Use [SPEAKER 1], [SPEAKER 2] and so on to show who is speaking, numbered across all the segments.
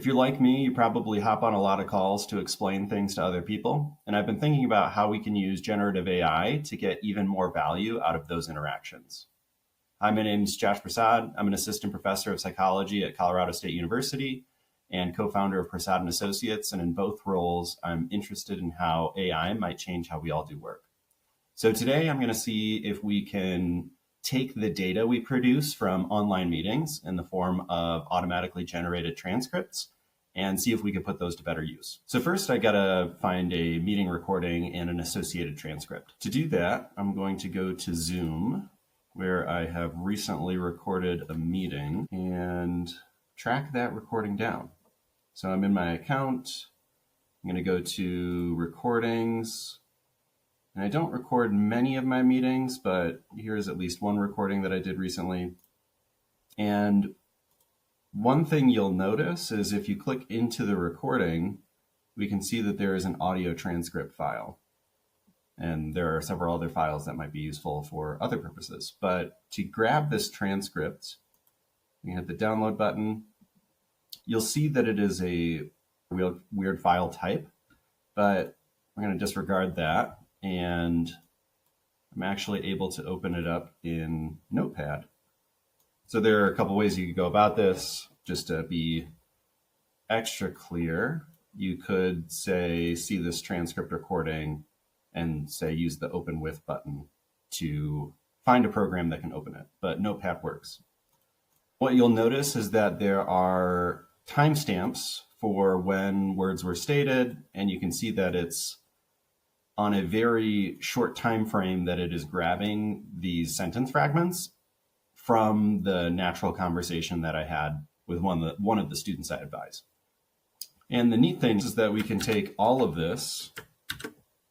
[SPEAKER 1] If you're like me, you probably hop on a lot of calls to explain things to other people. And I've been thinking about how we can use generative AI to get even more value out of those interactions. Hi, my name is Josh Prasad. I'm an assistant professor of psychology at Colorado State University and co-founder of Prasad and Associates. And in both roles, I'm interested in how AI might change how we all do work. So today I'm going to see if we can take the data we produce from online meetings in the form of automatically generated transcripts and see if we can put those to better use. So first I gotta find a meeting recording and an associated transcript. To do that, I'm going to go to Zoom, where I have recently recorded a meeting, and track that recording down. So I'm in my account. I'm going to go to recordings. And I don't record many of my meetings, but here's at least one recording that I did recently. And one thing you'll notice is if you click into the recording, we can see that there is an audio transcript file. And there are several other files that might be useful for other purposes. But to grab this transcript, you hit the download button. You'll see that it is a weird file type, but I'm going to disregard that. And I'm actually able to open it up in Notepad. So there are a couple ways you could go about this. Just to be extra clear, you could say, see this transcript recording and say, use the open with button to find a program that can open it, but Notepad works. What you'll notice is that there are timestamps for when words were stated, and you can see that it's on a very short time frame that it is grabbing these sentence fragments from the natural conversation that I had with one of the students I advise. And the neat thing is that we can take all of this,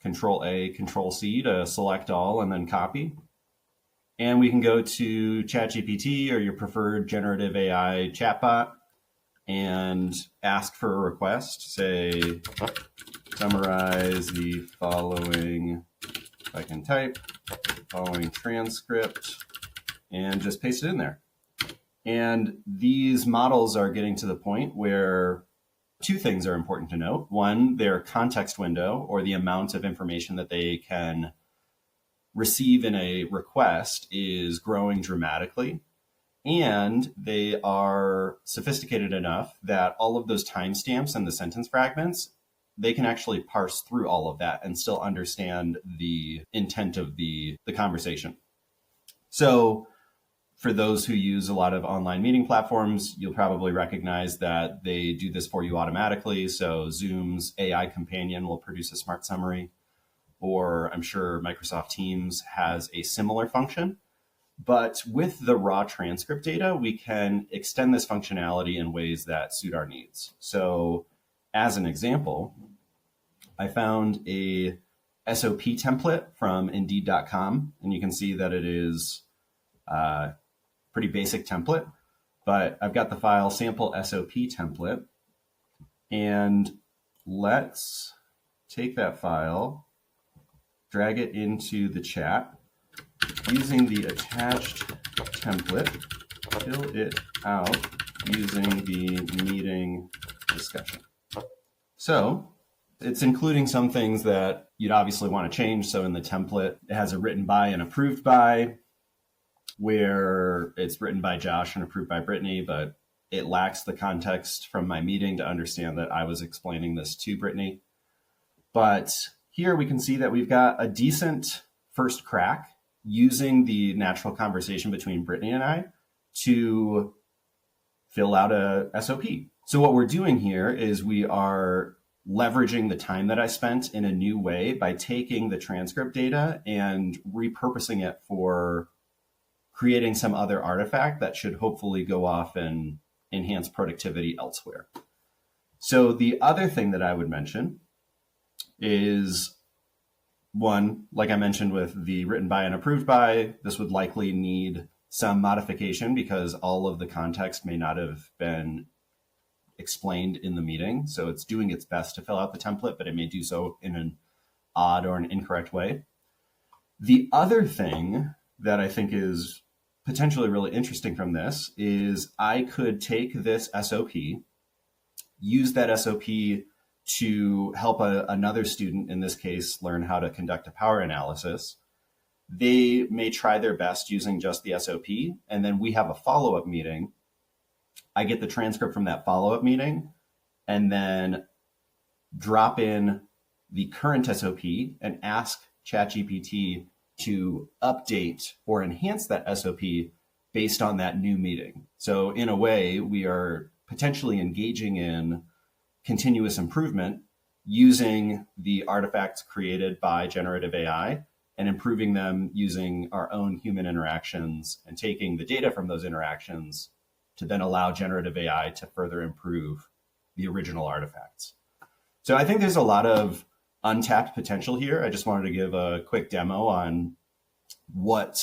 [SPEAKER 1] Control A, Control C to select all and then copy. And we can go to ChatGPT or your preferred generative AI chatbot and ask for a request, say, summarize the following, if I can type, following transcript, and just paste it in there. And these models are getting to the point where two things are important to note. One, their context window, or the amount of information that they can receive in a request, is growing dramatically. And they are sophisticated enough that all of those timestamps and the sentence fragments, they can actually parse through all of that and still understand the intent of the conversation. So for those who use a lot of online meeting platforms, you'll probably recognize that they do this for you automatically. So Zoom's AI companion will produce a smart summary, or I'm sure Microsoft Teams has a similar function. But with the raw transcript data, we can extend this functionality in ways that suit our needs. So as an example, I found a SOP template from Indeed.com, and you can see that it is a pretty basic template, but I've got the file sample SOP template, and let's take that file, drag it into the chat, using the attached template, fill it out using the meeting discussion. So it's including some things that you'd obviously want to change. So in the template, it has a written by and approved by, where it's written by Josh and approved by Brittany, but it lacks the context from my meeting to understand that I was explaining this to Brittany. But here we can see that we've got a decent first crack using the natural conversation between Brittany and I to fill out a SOP. So what we're doing here is we are leveraging the time that I spent in a new way by taking the transcript data and repurposing it for creating some other artifact that should hopefully go off and enhance productivity elsewhere. So the other thing that I would mention is, one, like I mentioned with the written by and approved by, this would likely need some modification because all of the context may not have been explained in the meeting. So it's doing its best to fill out the template, but it may do so in an odd or an incorrect way. The other thing that I think is potentially really interesting from this is I could take this SOP use that SOP to help another student, in this case, learn how to conduct a power analysis. They may try their best using just the SOP, and then we have a follow-up meeting. I get the transcript from that follow-up meeting and then drop in the current SOP and ask ChatGPT to update or enhance that SOP based on that new meeting. So in a way, we are potentially engaging in continuous improvement using the artifacts created by generative AI and improving them using our own human interactions and taking the data from those interactions to then allow generative AI to further improve the original artifacts. So I think there's a lot of untapped potential here. I just wanted to give a quick demo on what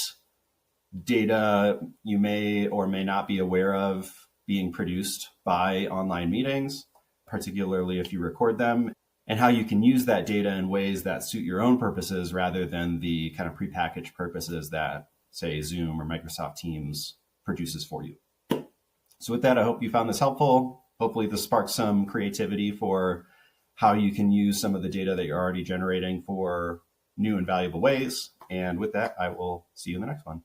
[SPEAKER 1] data you may or may not be aware of being produced by online meetings, particularly if you record them, and how you can use that data in ways that suit your own purposes rather than the kind of prepackaged purposes that, say, Zoom or Microsoft Teams produces for you. So with that, I hope you found this helpful. Hopefully this sparks some creativity for how you can use some of the data that you're already generating for new and valuable ways. And with that, I will see you in the next one.